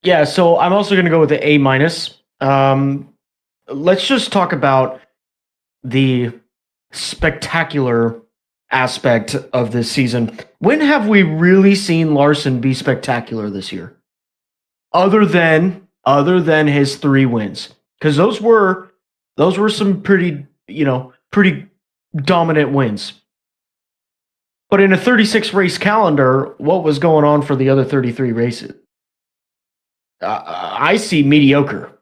Yeah, so I'm also going to go with the A minus. Let's just talk about the spectacular aspect of this season. When have we really seen Larson be spectacular this year? Other than his 3 wins, because those were some pretty dominant wins. But in a 36 race calendar, what was going on for the other 33 races? I see mediocre.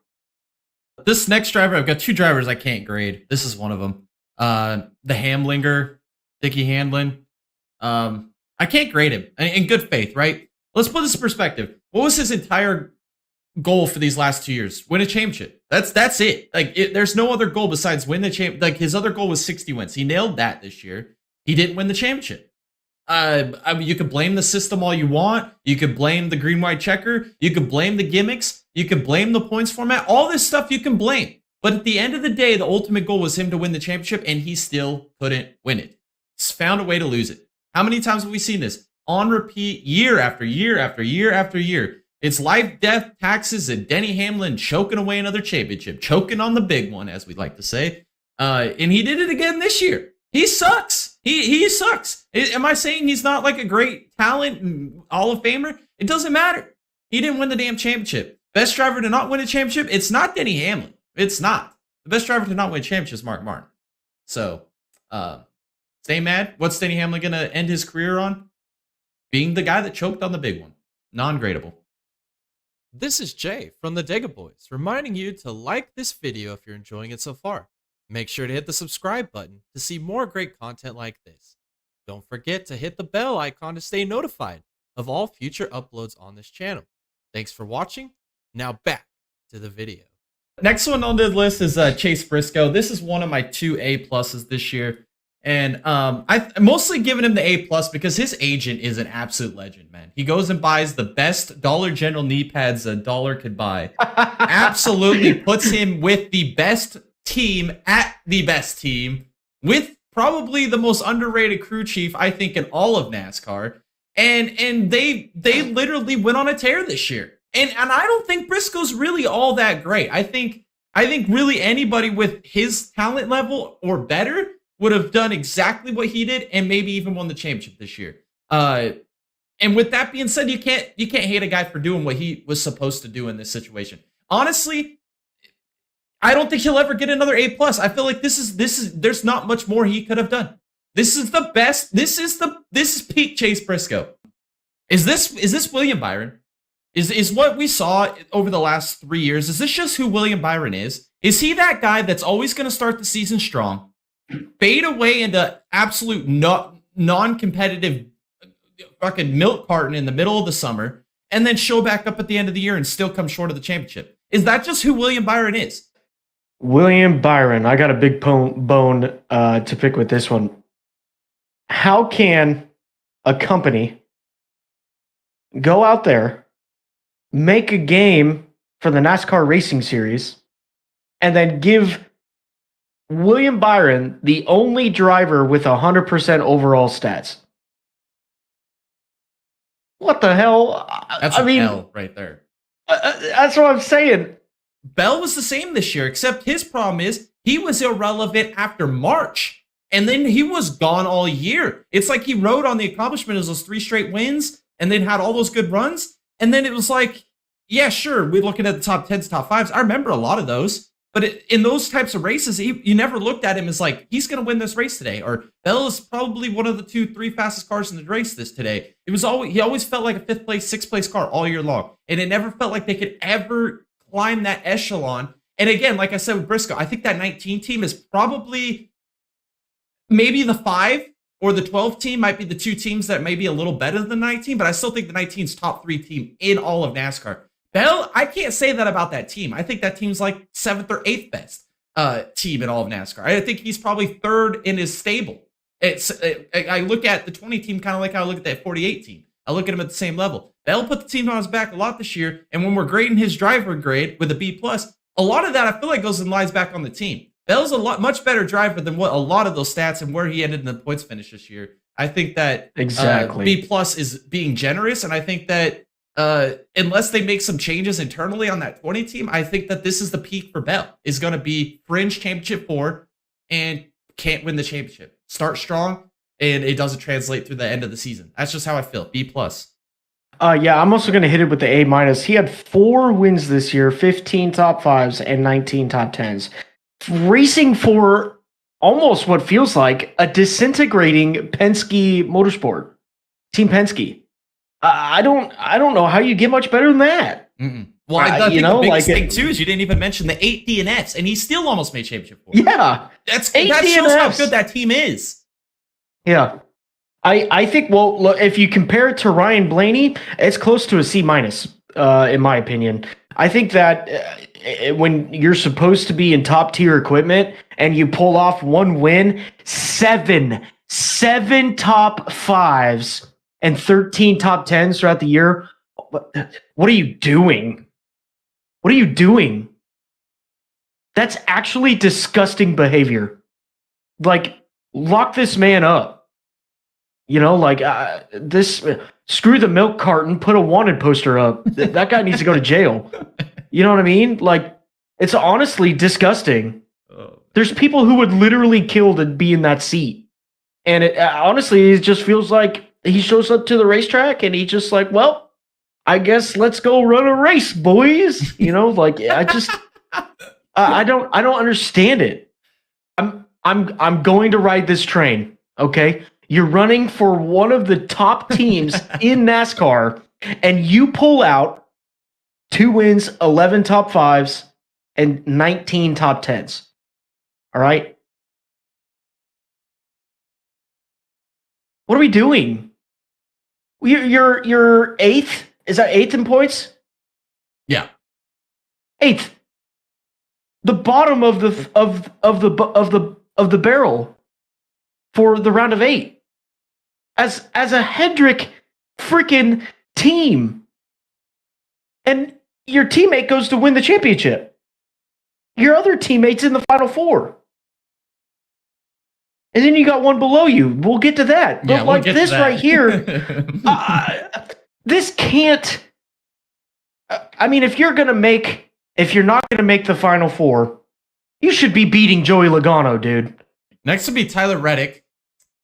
This next driver, I've got two drivers I can't grade. This is one of them. The Hamlinger, Dickie Hamlin. I can't grade him in good faith, right? Let's put this in perspective. What was his entire goal for these last 2 years? Win a championship. That's it. There's no other goal besides win the champ. Like, his other goal was 60 wins. He nailed that this year. He didn't win the championship. I mean, you could blame the system all you want. You could blame the green white checker. You could blame the gimmicks. You could blame the points format. All this stuff you can blame. But at the end of the day, the ultimate goal was him to win the championship, and he still couldn't win it. He's found a way to lose it. How many times have we seen this? On repeat, year after year after year after year. It's life, death, taxes, and Denny Hamlin choking away another championship. Choking on the big one, as we like to say. And he did it again this year. He sucks. He sucks. Am I saying he's not like a great talent and Hall of Famer? It doesn't matter. He didn't win the damn championship. Best driver to not win a championship? It's not Denny Hamlin. It's not. The best driver to not win a championship is Mark Martin. So, stay mad. What's Denny Hamlin going to end his career on? Being the guy that choked on the big one. Non-gradable. This is Jay from the Dega Boys, reminding you to like this video if you're enjoying it so far. Make sure to hit the subscribe button to see more great content like this. Don't forget to hit the bell icon to stay notified of all future uploads on this channel. Thanks for watching. Now back to the video. Next one on the list is Chase Briscoe. This is one of my 2 A pluses this year. And I mostly given him the A plus because his agent is an absolute legend, man. He goes and buys the best Dollar General knee pads a dollar could buy. Absolutely puts him with the best team at the best team with probably the most underrated crew chief, I think, in all of NASCAR. And they literally went on a tear this year. And I don't think Briscoe's really all that great. I think really anybody with his talent level or better would have done exactly what he did and maybe even won the championship this year. And with that being said, you can't hate a guy for doing what he was supposed to do in this situation. Honestly, I don't think he'll ever get another A plus. I feel like this is there's not much more he could have done. This is the best. This is peak Chase Briscoe. Is this William Byron? Is what we saw over the last 3 years, is this just who William Byron is? Is he that guy that's always going to start the season strong, fade away into absolute non-competitive fucking milk carton in the middle of the summer, and then show back up at the end of the year and still come short of the championship? Is that just who William Byron is? William Byron, I got a big bone to pick with this one. How can a company go out there, make a game for the NASCAR Racing Series, and then give William Byron the only driver with 100% overall stats? What the hell? That's hell right there. That's what I'm saying. Bell was the same this year, except his problem is he was irrelevant after March, and then he was gone all year. It's like he rode on the accomplishment of those 3 straight wins and then had all those good runs. And then it was like, yeah, sure, we're looking at the top 10s, top 5s. I remember a lot of those. But in those types of races, you never looked at him as like, he's going to win this race today. Or Bell is probably one of the 2, 3 fastest cars in the race this today. He always felt like a 5th place, 6th place car all year long. And it never felt like they could ever climb that echelon. And again, like I said with Briscoe, I think that 19 team is probably maybe the 5 or the 12 team might be the 2 teams that may be a little better than the 19, but I still think the 19's top 3 team in all of NASCAR. Bell, I can't say that about that team. I think that team's like 7th or 8th best team in all of NASCAR. I think he's probably 3rd in his stable. I look at the 20 team kind of like how I look at that 48 team. I look at him at the same level. Bell put the team on his back a lot this year, and when we're grading his driver grade with a B+, a lot of that I feel like goes and lies back on the team. Bell's much better driver than what a lot of those stats and where he ended in the points finish this year. I think that exactly B+ is being generous, and I think that unless they make some changes internally on that 20 team, I think that this is the peak for Bell. Is going to be fringe championship 4 and can't win the championship. Start strong, and it doesn't translate through the end of the season. That's just how I feel. B+. Yeah, I'm also going to hit it with the A-. He had 4 wins this year, 15 top 5s, and 19 top 10s. Racing for almost what feels like a disintegrating Penske motorsport. Team Penske. I don't know how you get much better than that. Well, I think the biggest thing too is you didn't even mention the 8 DNFs, and he still almost made championship 4. Yeah, that shows how good that team is. Yeah, I think. Well, look, if you compare it to Ryan Blaney, it's close to a C-, in my opinion. I think that when you're supposed to be in top tier equipment and you pull off 1 win, 7 top 5s. And 13 top 10s throughout the year. What are you doing? What are you doing? That's actually disgusting behavior. Like, lock this man up. You know, like, screw the milk carton, put a wanted poster up. That guy needs to go to jail. You know what I mean? Like, it's honestly disgusting. There's people who would literally kill to be in that seat. And honestly, it just feels like he shows up to the racetrack and he's just like, well, I guess let's go run a race, boys. You know, like I just, I don't understand it. I'm going to ride this train. Okay. You're running for one of the top teams in NASCAR and you pull out 2 wins, 11 top 5s, and 19 top 10s. All right. What are we doing? You're 8th. Is that 8th in points? Yeah, 8th. The bottom of the barrel for the round of 8. As a Hendrick freaking team, and your teammate goes to win the championship. Your other teammate's in the final 4. And then you got one below you. We'll get to that. But we'll get this to that. right here, this can't. I mean, if you're not going to make the final 4, you should be beating Joey Logano, dude. Next would be Tyler Reddick.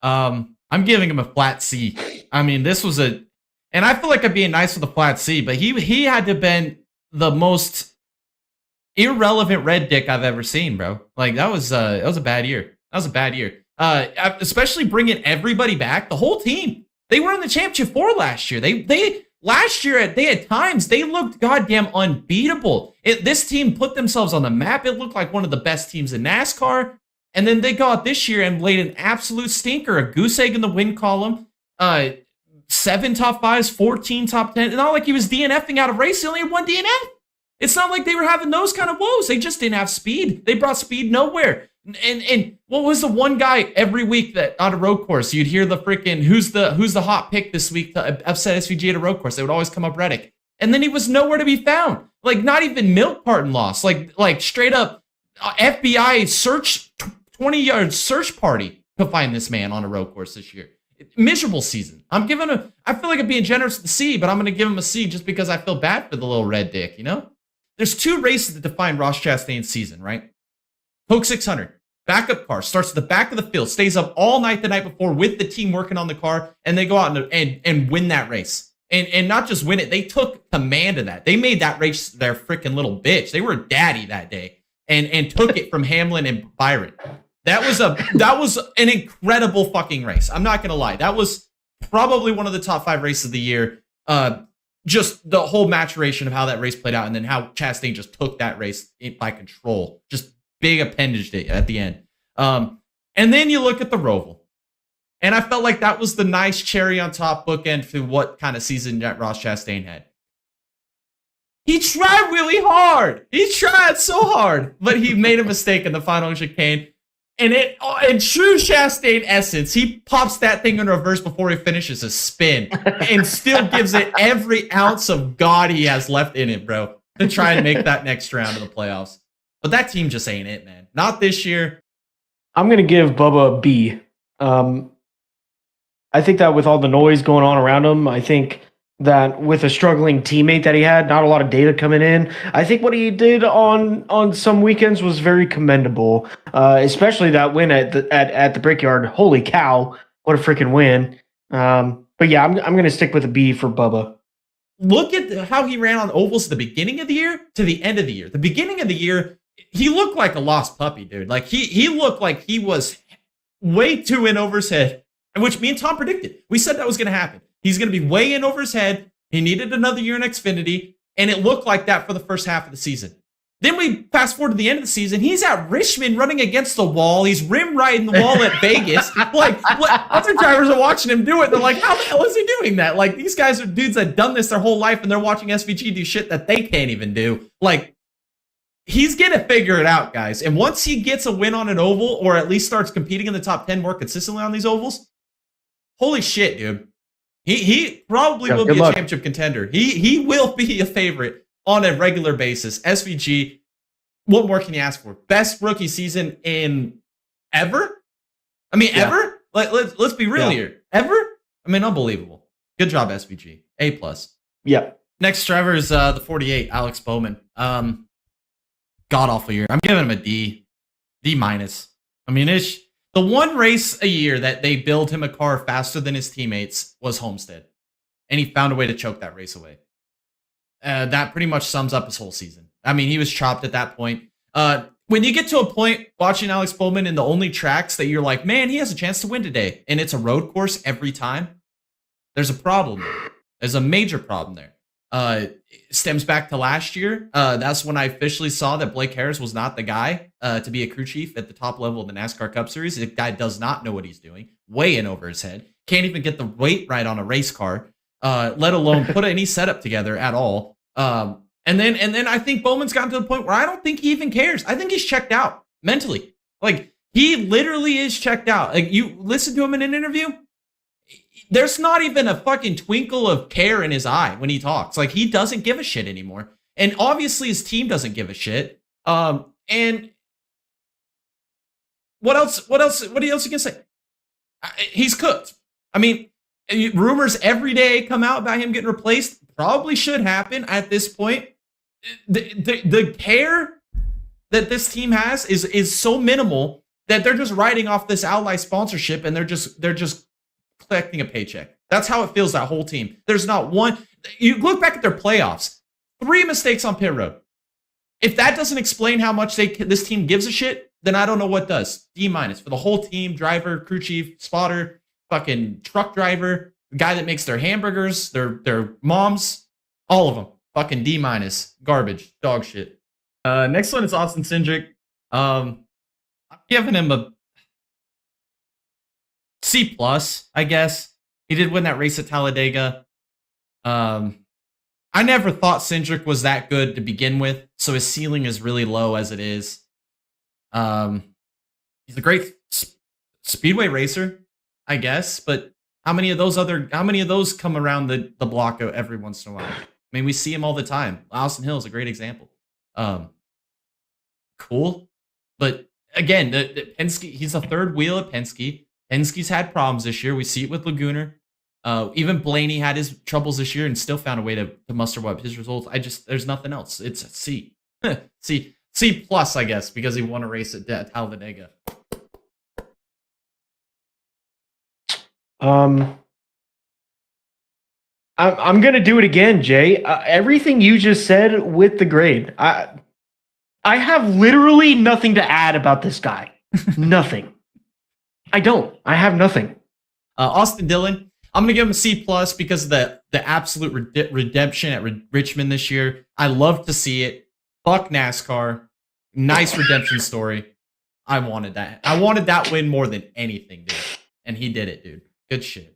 I'm giving him a flat C. I mean, this was and I feel like I'm being nice with a flat C, but he had to have been the most irrelevant red dick I've ever seen, bro. Like that was a bad year. That was a bad year. Especially bringing everybody back, the whole team. They were in the championship 4 last year. Last year they had times they looked goddamn unbeatable. This team put themselves on the map. It looked like one of the best teams in NASCAR. And then they go out this year and laid an absolute stinker, a goose egg in the win column. 7 top 5s, 14 top 10. It's not like he was DNFing out of race. He only had 1 DNF. It's not like they were having those kind of woes. They just didn't have speed. They brought speed nowhere. And what was the one guy every week that on a road course you'd hear the freaking who's the hot pick this week to upset SVG at a road course? They would always come up Reddick, and then he was nowhere to be found. Like not even milk carton loss. Like straight up FBI search 20-yard search party to find this man on a road course this year. Miserable season. I feel like I'm being generous with the C, but I'm going to give him a C just because I feel bad for the little red dick. You know, there's 2 races that define Ross Chastain's season, right? Coke 600, backup car, starts at the back of the field, stays up all night the night before with the team working on the car, and they go out and win that race. And not just win it, they took command of that. They made that race their freaking little bitch. They were daddy that day and took it from Hamlin and Byron. That was an incredible fucking race. I'm not going to lie. That was probably one of the top 5 races of the year. Just the whole maturation of how that race played out and then how Chastain just took that race by control. Just big appendage at the end. And then you look at the Roval. And I felt like that was the nice cherry on top bookend to what kind of season that Ross Chastain had. He tried really hard. He tried so hard, but he made a mistake in the final chicane. And in true Chastain essence, he pops that thing in reverse before he finishes a spin and still gives it every ounce of God he has left in it, bro, to try and make that next round of the playoffs. But that team just ain't it, man. Not this year. I'm going to give Bubba a B. I think that with all the noise going on around him, I think that with a struggling teammate that he had, not a lot of data coming in. I think what he did on some weekends was very commendable, especially that win at the Brickyard. Holy cow, what a freaking win! But yeah, I'm going to stick with a B for Bubba. Look at how he ran on ovals at the beginning of the year to the end of the year. The beginning of the year, he looked like a lost puppy, dude. Like he looked like he was way too in over his head, which me and Tom predicted. We said that was going to happen. He's going to be way in over his head. He needed another year in Xfinity, and it looked like that for the first half of the season. Then we fast forward to the end of the season. He's at Richmond running against the wall. He's rim riding the wall at Vegas. Like, other drivers are watching him do it. They're like, how the hell is he doing that? Like, these guys are dudes that done this their whole life, and they're watching SVG do shit that they can't even do. Like, he's going to figure it out, guys. And once he gets a win on an oval, or at least starts competing in the top 10 more consistently on these ovals, holy shit, dude. He probably will be a championship contender. He will be a favorite on a regular basis. SVG, what more can you ask for? Best rookie season in ever? I mean, ever? Let's be real here. Ever? I mean, unbelievable. Good job, SVG. A+. Yep. Next driver is the 48, Alex Bowman. God-awful year. I'm giving him a D. D-. I mean, the one race a year that they build him a car faster than his teammates was Homestead. And he found a way to choke that race away. That pretty much sums up his whole season. I mean, he was chopped at that point. When you get to a point watching Alex Bowman in the only tracks that you're like, man, he has a chance to win today, and it's a road course every time, there's a problem there. There's a major problem there. It stems back to last year. That's when I officially saw that Blake Harris was not the guy to be a crew chief at the top level of the NASCAR Cup Series. The guy does not know what he's doing. Way in over his head. Can't even get the weight right on a race car, let alone put any setup together at all. And then I think Bowman's gotten to the point where I don't think he even cares. I think he's checked out mentally. Like, he literally is checked out. Like, you listen to him in an interview, there's not even a fucking twinkle of care in his eye when he talks. Like, he doesn't give a shit anymore. And obviously his team doesn't give a shit. And what else you can say? He's cooked. I mean, rumors every day come out about him getting replaced. Probably should happen at this point. The care that this team has is so minimal that they're just writing off this Ally sponsorship, and they're just collecting a paycheck. That's how it feels, that whole team. There's not one. You look back at their playoffs, 3 mistakes on pit road. If that doesn't explain how much this team gives a shit, then I don't know what does. D- for the whole team: driver, crew chief, spotter, fucking truck driver, the guy that makes their hamburgers, their moms, all of them. Fucking D-. Garbage. Dog shit. Next one is Austin Cindric. I'm giving him a C+, I guess. He did win that race at Talladega. I never thought Cindric was that good to begin with, so his ceiling is really low as it is. He's a great speedway racer, I guess, but how many of those come around the block every once in a while? I mean, we see him all the time. Austin Hill is a great example. Cool. But again, the Penske, he's the third wheel at Penske. Penske's had problems this year. We see it with Laguna. Even Blaney had his troubles this year and still found a way to muster up his results. There's nothing else. It's a C. C+, I guess, because he won a race at Talladega. I'm gonna do it again, Jay. Everything you just said with the grade, I have literally nothing to add about this guy. Nothing. I don't. I have nothing. Austin Dillon, I'm gonna give him a C+ because of the absolute redemption at Richmond this year. I love to see it. Fuck NASCAR. Nice redemption story. I wanted that. I wanted that win more than anything, dude. And he did it, dude. Good shit.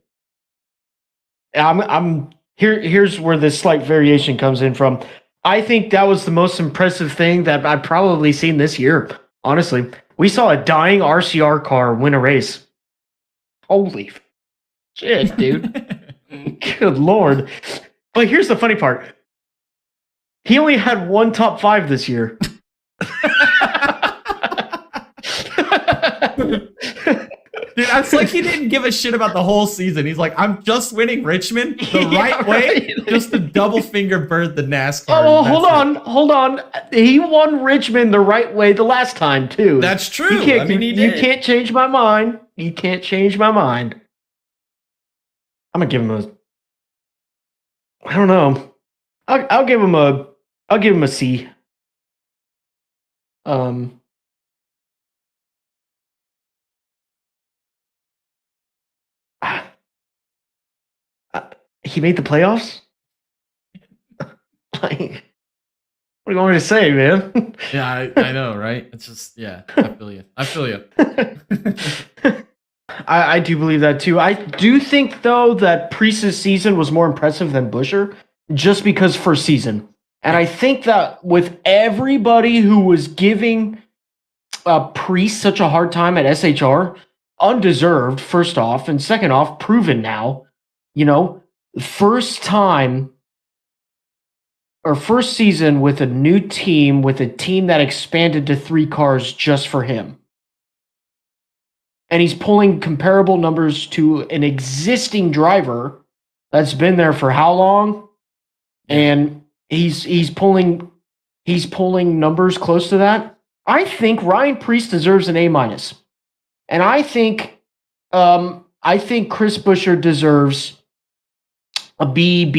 Here's where this slight variation comes in from. I think that was the most impressive thing that I've probably seen this year. Honestly, we saw a dying RCR car win a race. Holy shit, dude. Good Lord. But here's the funny part. He only had one top 5 this year. Dude, it's like he didn't give a shit about the whole season. He's like, I'm just winning Richmond the right way, just to double finger bird the NASCAR. Oh, hold on. He won Richmond the right way the last time too. That's true. You can't change my mind. You can't change my mind. I'm gonna give him a. I don't know. I'll give him a C. He made the playoffs? Like, what do you want me to say, man? Yeah, I know, right? It's just, yeah, I feel you. I do believe that too. I do think, though, that Priest's season was more impressive than Buscher, just because first season. And I think that with everybody who was giving Priest such a hard time at SHR, undeserved, first off, and second off, proven now, first time or first season with a new team, with a team that expanded to 3 cars just for him. And he's pulling comparable numbers to an existing driver that's been there for how long? And he's pulling numbers close to that. I think Ryan Priest deserves an A-. And I think Chris Buscher deserves a B+.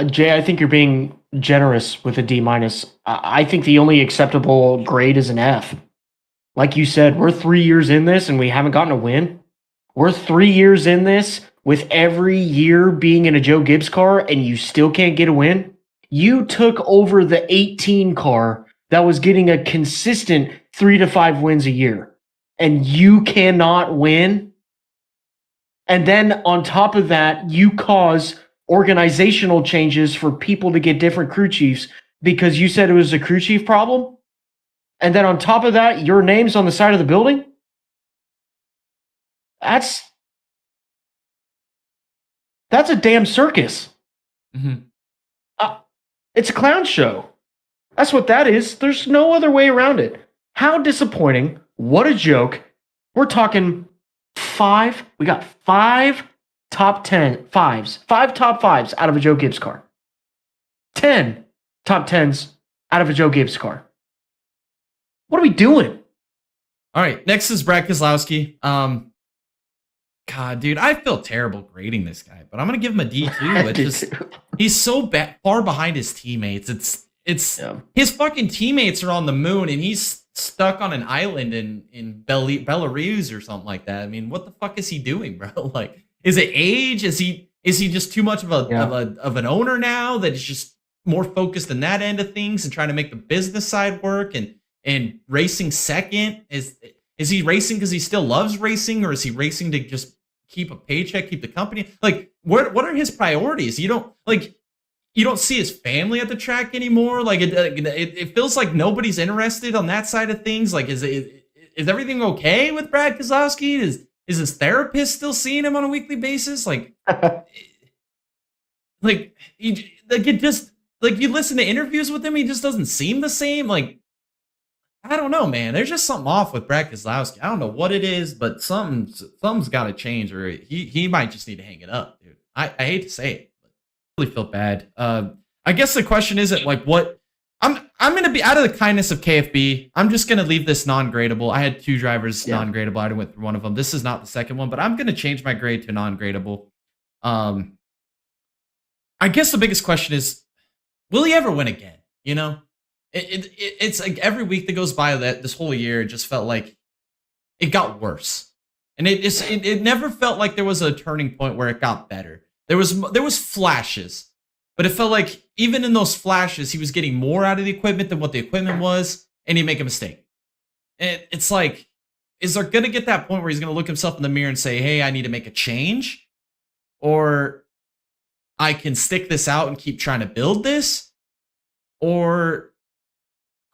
Jay, I think you're being generous with a D-. I think the only acceptable grade is an F. Like you said, we're 3 years in this and we haven't gotten a win. We're 3 years in this with every year being in a Joe Gibbs car and you still can't get a win. You took over the 18 car that was getting a consistent 3 to 5 wins a year. And you cannot win. And then on top of that, you cause organizational changes for people to get different crew chiefs because you said it was a crew chief problem. And then on top of that, your name's on the side of the building. That's a damn circus. Mm-hmm. It's a clown show. That's what that is. There's no other way around it. How disappointing. What a joke. We're talking 5. We got 5 top 10 5s. 5 top 5s out of a Joe Gibbs car. 10 top 10s out of a Joe Gibbs car. What are we doing? All right, next is Brad Keselowski. God, dude, I feel terrible grading this guy, but I'm gonna give him a D too. He's so far behind his teammates. It's his fucking teammates are on the moon and he's stuck on an island in Belarus or something like that. I mean, what the fuck is he doing, bro? Like, is it age? Is he just too much of an owner now that is just more focused on that end of things and trying to make the business side work and racing second? Is he racing because he still loves racing, or is he racing to just keep a paycheck, keep the company? Like, what are his priorities? You don't see his family at the track anymore. Like, it feels like nobody's interested on that side of things. Like, is everything okay with Brad Keselowski? Is his therapist still seeing him on a weekly basis? Like, you listen to interviews with him, he just doesn't seem the same. Like, I don't know, man. There's just something off with Brad Keselowski. I don't know what it is, but something's got to change, or he might just need to hang it up, dude. I hate to say it, but I really feel bad. I guess the question isn't like what I'm gonna be, out of the kindness of KFB, I'm just gonna leave this non-gradable. I had 2 drivers non-gradable. I went through one of them. This is not the second one, but I'm gonna change my grade to non-gradable. I guess the biggest question is, will he ever win again? You know? It's like every week that goes by, that this whole year, it just felt like it got worse, and it never felt like there was a turning point where it got better. There was flashes, but it felt like even in those flashes, he was getting more out of the equipment than what the equipment was, and he'd make a mistake. And it's like, is there gonna get that point where he's gonna look himself in the mirror and say, "Hey, I need to make a change," or I can stick this out and keep trying to build this, or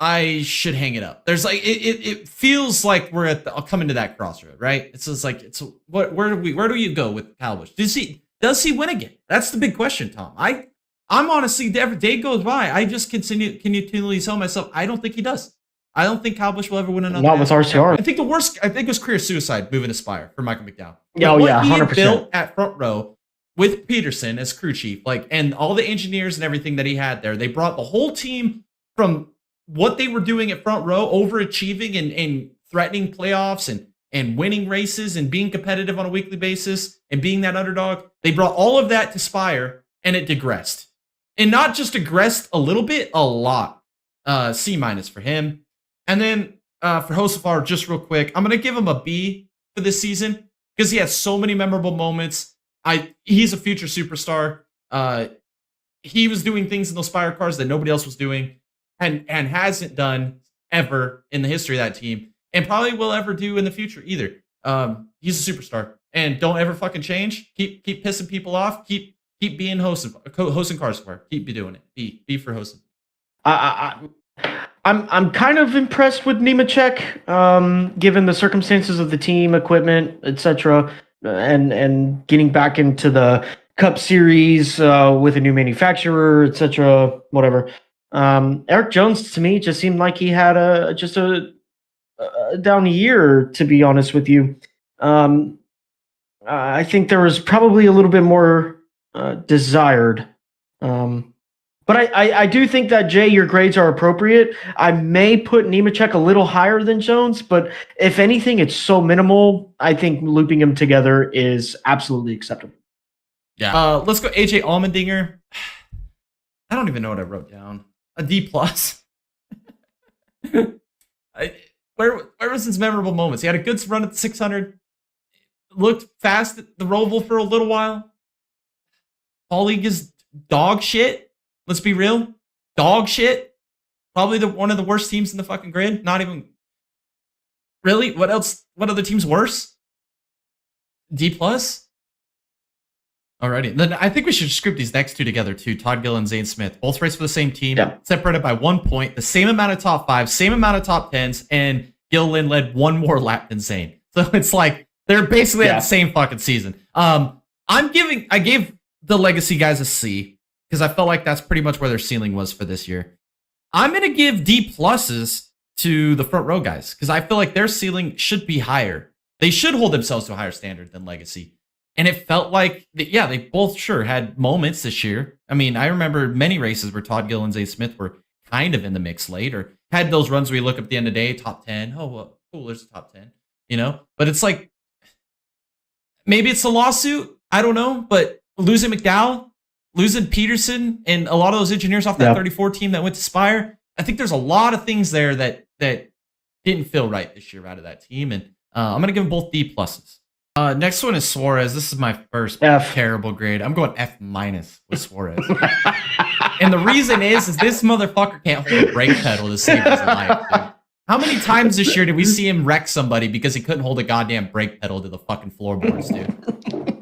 I should hang it up? There's like, it feels like we're I'll come into that crossroad, right? It's just like, where do you go with Kyle Busch? Does he win again? That's the big question, Tom. I'm honestly, every day goes by, I just continually tell myself, I don't think he does. I don't think Kyle Busch will ever win another. Not with RCR. I think it was career suicide moving to Spire for Michael McDowell. Oh, what yeah, he had 100%. built at front row with Peterson as crew chief, and all the engineers and everything that he had there, they brought the whole team from what they were doing at front row, overachieving and threatening playoffs and winning races and being competitive on a weekly basis and being that underdog. They brought all of that to Spire, and it digressed. And not just digressed a little bit, a lot. C- for him. And then for Josefar, just real quick, I'm going to give him a B for this season because he has so many memorable moments. He's a future superstar. He was doing things in those Spire cars that nobody else was doing and hasn't done ever in the history of that team and probably will ever do in the future either. He's a superstar. And don't ever fucking change. Keep pissing people off. Keep being hosting Cars Square. Keep doing it. B for hosting. I'm kind of impressed with Nemechek, given the circumstances of the team, equipment, etc., and getting back into the Cup Series with a new manufacturer, etc. Whatever. Eric Jones to me just seemed like he had a down year, to be honest with you. I think there was probably a little bit more desired. But I do think that, Jay, your grades are appropriate. I may put Nemechek a little higher than Jones, but if anything, it's so minimal. I think looping them together is absolutely acceptable. Yeah. Let's go AJ Allmendinger. I don't even know what I wrote down. A D+. Where was his memorable moments? He had a good run at the 600. Looked fast at the Roval for a little while. Paul League is dog shit. Let's be real. Dog shit. Probably one of the worst teams in the fucking grid. Not even. Really? What else? What other team's worse? D+? Alrighty. Then I think we should just group these next two together too. Todd Gill and Zane Smith. Both race for the same team. Yeah. Separated by 1 point. The same amount of top fives. Same amount of top tens. And Gil Lynn led one more lap than Zane. So it's like they're basically at the same fucking season. I gave the Legacy guys a C. Because I felt like that's pretty much where their ceiling was for this year. I'm going to give D+ to the front row guys because I feel like their ceiling should be higher. They should hold themselves to a higher standard than Legacy. And it felt like, they both sure had moments this year. I mean, I remember many races where Todd Gill and Zay Smith were kind of in the mix late or had those runs where you look up at the end of the day, top 10. Oh, well, cool, there's a top 10, But it's like, maybe it's a lawsuit. I don't know. But losing McDowell, losing Peterson and a lot of those engineers off that 34 team that went to Spire, I think there's a lot of things there that didn't feel right this year out of that team. And I'm going to give them both D+. Next one is Suarez. This is my first terrible grade. I'm going F- with Suarez. And the reason is this motherfucker can't hold a brake pedal to save his life, dude. How many times this year did we see him wreck somebody because he couldn't hold a goddamn brake pedal to the fucking floorboards, dude?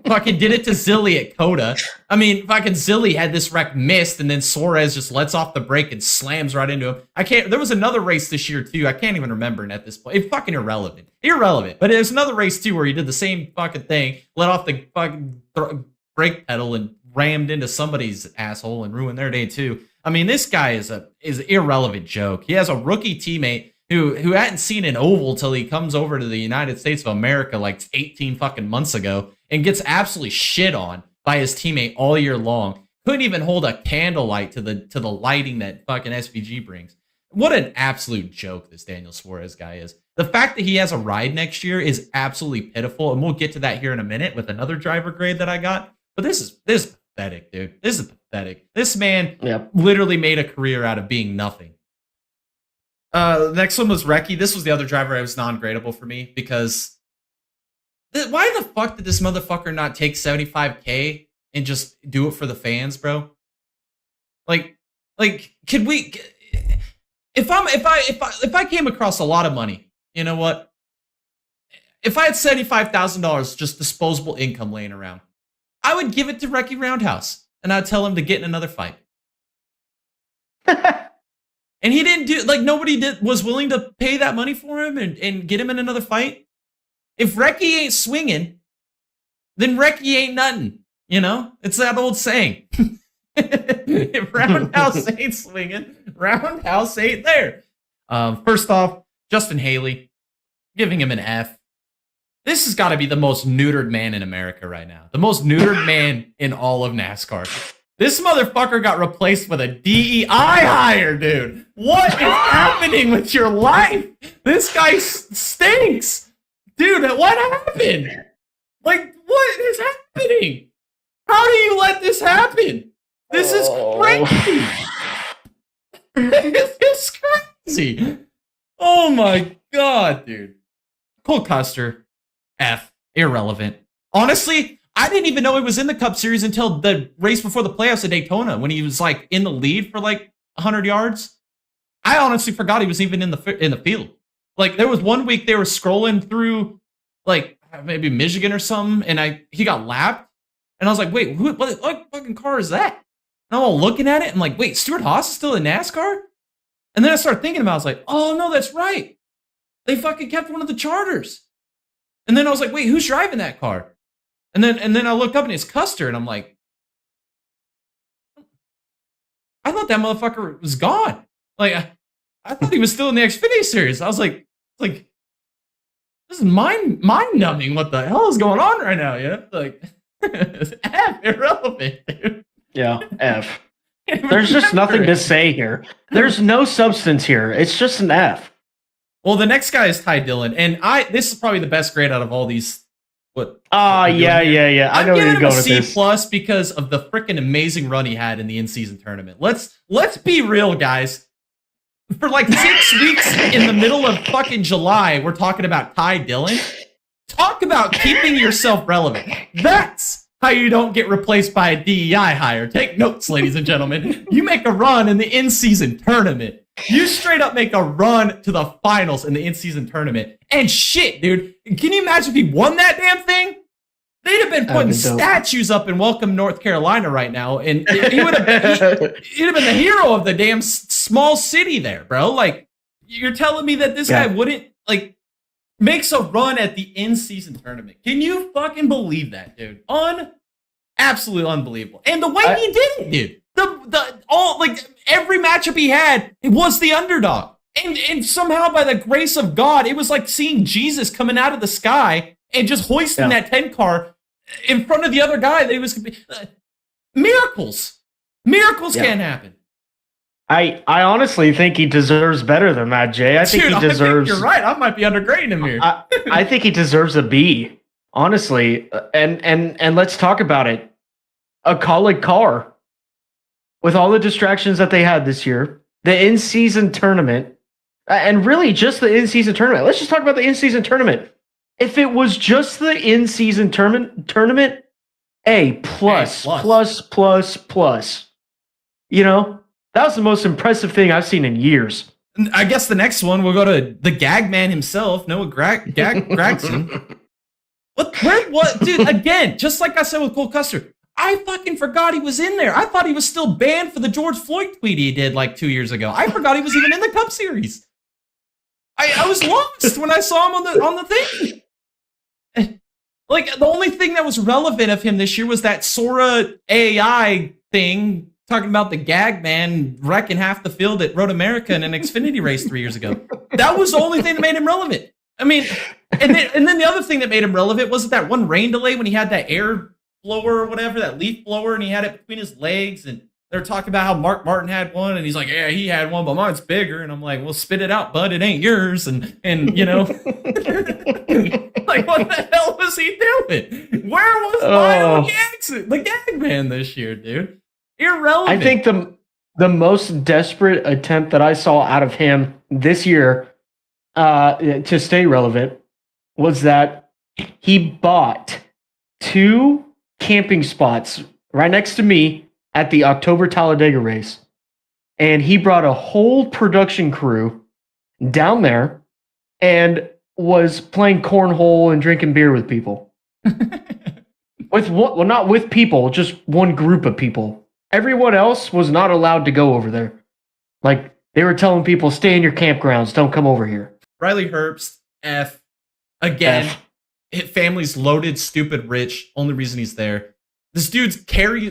Fucking did it to Zilly at Coda. I mean, fucking Zilly had this wreck missed, and then Suarez just lets off the brake and slams right into him. There was another race this year, too. I can't even remember it at this point. It's fucking irrelevant. But there's another race, too, where he did the same fucking thing, let off the fucking brake pedal and rammed into somebody's asshole and ruined their day, too. I mean, this guy is an irrelevant joke. He has a rookie teammate who hadn't seen an oval till he comes over to the United States of America like 18 fucking months ago and gets absolutely shit on by his teammate all year long. Couldn't even hold a candlelight to the lighting that fucking SVG brings. What an absolute joke this Daniel Suarez guy is. The fact that he has a ride next year is absolutely pitiful, and we'll get to that here in a minute with another driver grade that I got. But this is pathetic, dude. This is pathetic. This man literally made a career out of being nothing. The next one was Recchi. This was the other driver I was non-gradable for me because why the fuck did this motherfucker not take 75K and just do it for the fans, bro? Like, could we? If I came across a lot of money, you know what? If I had $75,000 just disposable income laying around, I would give it to Recchi Roundhouse and I'd tell him to get in another fight. And he didn't do, nobody was willing to pay that money for him and get him in another fight. If Recchi ain't swinging, then Recchi ain't nothing. It's that old saying. If Roundhouse ain't swinging, Roundhouse ain't there. First off, Justin Haley, giving him an F. This has got to be the most neutered man in America right now. The most neutered man in all of NASCAR. This motherfucker got replaced with a DEI hire, dude. What is happening with your life? This guy stinks. Dude, what happened? Like, what is happening? How do you let this happen? This is crazy. This is crazy. Oh my god, dude. Cole Custer, F, irrelevant. Honestly, I didn't even know he was in the Cup Series until the race before the playoffs at Daytona when he was like in the lead for like 100 yards. I honestly forgot he was even in the field. Like there was one week they were scrolling through like maybe Michigan or something, and he got lapped, and I was like, wait, what fucking car is that? And I'm all looking at it, and I'm like, wait, Stuart Haas is still in NASCAR? And then I started thinking about it, I was like, oh no, that's right. They fucking kept one of the charters. And then I was like, wait, who's driving that car? And then I look up and it's Custer, and I'm like, I thought that motherfucker was gone. Like I thought he was still in the Xfinity series. I was like, this is mind numbing. What the hell is going on right now? Yeah, like F, irrelevant, dude. Yeah, F. There's just nothing to say here. There's no substance here. It's just an F. Well, the next guy is Ty Dillon, and this is probably the best grade out of all these. Yeah. I know where you're going with this. C plus because of the freaking amazing run he had in the in-season tournament. Let's be real, guys. For like 6 weeks in the middle of fucking July, we're talking about Ty Dillon. Talk about keeping yourself relevant. That's how you don't get replaced by a DEI hire. Take notes, ladies and gentlemen. You make a run in the in-season tournament. You straight up make a run to the finals in the in-season tournament. And shit, dude. Can you imagine if he won that damn thing? They'd have been putting statues up in Welcome, North Carolina right now. And he'd have been the hero of the damn small city there, bro. Like, you're telling me that this guy wouldn't, like, makes a run at the in-season tournament. Can you fucking believe that, dude? Absolutely unbelievable. And the way he did it, dude. Every matchup he had, it was the underdog. And somehow by the grace of God, it was like seeing Jesus coming out of the sky and just hoisting that 10 car in front of the other guy that he was miracles. Miracles can't happen. I honestly think he deserves better than that, Jay. I think he deserves. You're right. I might be undergrading him here. I think he deserves a B, honestly. And let's talk about it. A Kaulig car. With all the distractions that they had this year, the in-season tournament, and really just the in-season tournament. Let's just talk about the in-season tournament. If it was just the in-season tournament, A plus. You know, that was the most impressive thing I've seen in years. I guess the next one we'll go to the gag man himself, Noah Gragson. What, dude? Again, just like I said with Cole Custer. I fucking forgot he was in there. I thought he was still banned for the George Floyd tweet he did like 2 years ago. I forgot he was even in the Cup Series. I was lost when I saw him on the thing. Like the only thing that was relevant of him this year was that Sora AI thing talking about the gag man wrecking half the field at Road America in an Xfinity race 3 years ago. That was the only thing that made him relevant. I mean, and then the other thing that made him relevant was that one rain delay when he had that air blower or whatever, that leaf blower, and he had it between his legs, and they're talking about how Mark Martin had one, and he's like, yeah, he had one, but mine's bigger. And I'm like, well, spit it out, bud. It ain't yours. And you know, like, what the hell was he doing? Where was Lyle Jackson, the gag man this year, dude? Irrelevant. I think the most desperate attempt that I saw out of him this year to stay relevant was that he bought 2 camping spots right next to me at the October Talladega race. And he brought a whole production crew down there and was playing cornhole and drinking beer with people. Not with people, just one group of people. Everyone else was not allowed to go over there. Like, they were telling people, stay in your campgrounds, don't come over here. Riley Herbst, F. Again. F. Family's loaded, stupid, rich. Only reason he's there. This dude's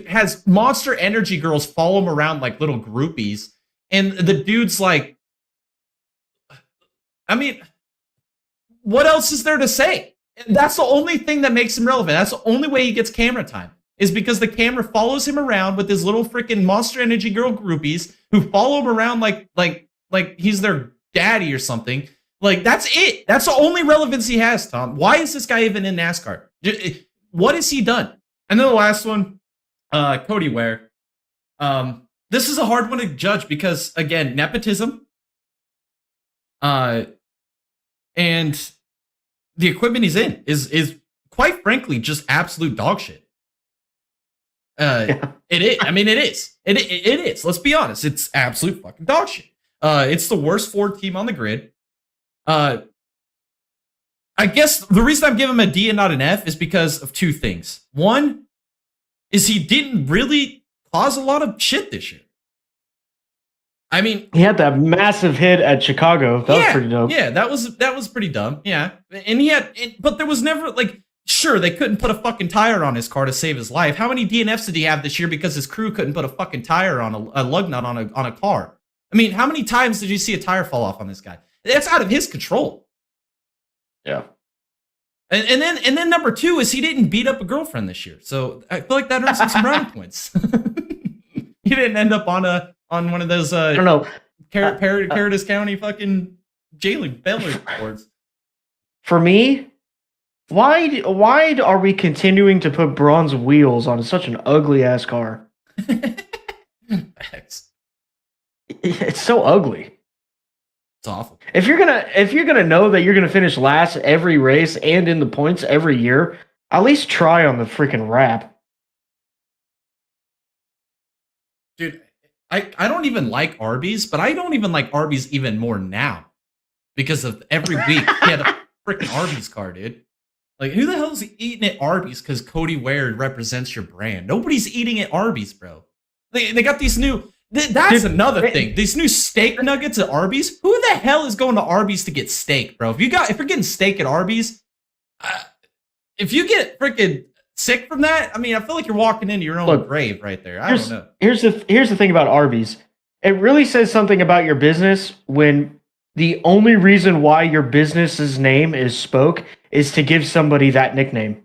has Monster Energy girls follow him around like little groupies. And the dude's like I mean, what else is there to say? That's the only thing that makes him relevant. That's the only way he gets camera time, is because the camera follows him around with his little freaking Monster Energy girl groupies who follow him around like he's their daddy or something. Like, that's it. That's the only relevance he has, Tom. Why is this guy even in NASCAR? What has he done? And then the last one, Cody Ware. This is a hard one to judge because, again, nepotism. And the equipment he's in is quite frankly just absolute dog shit. It is. I mean, it is. It is. Let's be honest. It's absolute fucking dog shit. It's the worst Ford team on the grid. I guess the reason I'm giving him a D and not an F is because of two things. One is he didn't really cause a lot of shit this year. I mean, he had that massive hit at Chicago. That was pretty dope. Yeah, that was pretty dumb. Yeah, and but there was never like, sure, they couldn't put a fucking tire on his car to save his life. How many DNFs did he have this year because his crew couldn't put a fucking tire on a lug nut on a car? I mean, how many times did you see a tire fall off on this guy? That's out of his control. Yeah. And then number two is he didn't beat up a girlfriend this year, so I feel like that earns him some brownie points. He didn't end up on one of those I don't know, Paradise County fucking jailing bailiff boards. For me, why are we continuing to put bronze wheels on such an ugly ass car? It's so ugly. It's awful. If you're gonna know that you're gonna finish last every race and in the points every year, at least try on the freaking wrap. Dude, I don't even like Arby's, but I don't even like Arby's even more now because of every week he had a freaking Arby's car, dude. Like, who the hell's eating at Arby's because Cody Ware represents your brand? Nobody's eating at Arby's, bro. They got these new. That's another thing. These new steak nuggets at Arby's. Who the hell is going to Arby's to get steak, bro? If you're getting steak at Arby's, if you get freaking sick from that, I mean, I feel like you're walking into your own grave right there. I don't know. Here's the thing about Arby's. It really says something about your business when the only reason why your business's name is Spoke is to give somebody that nickname.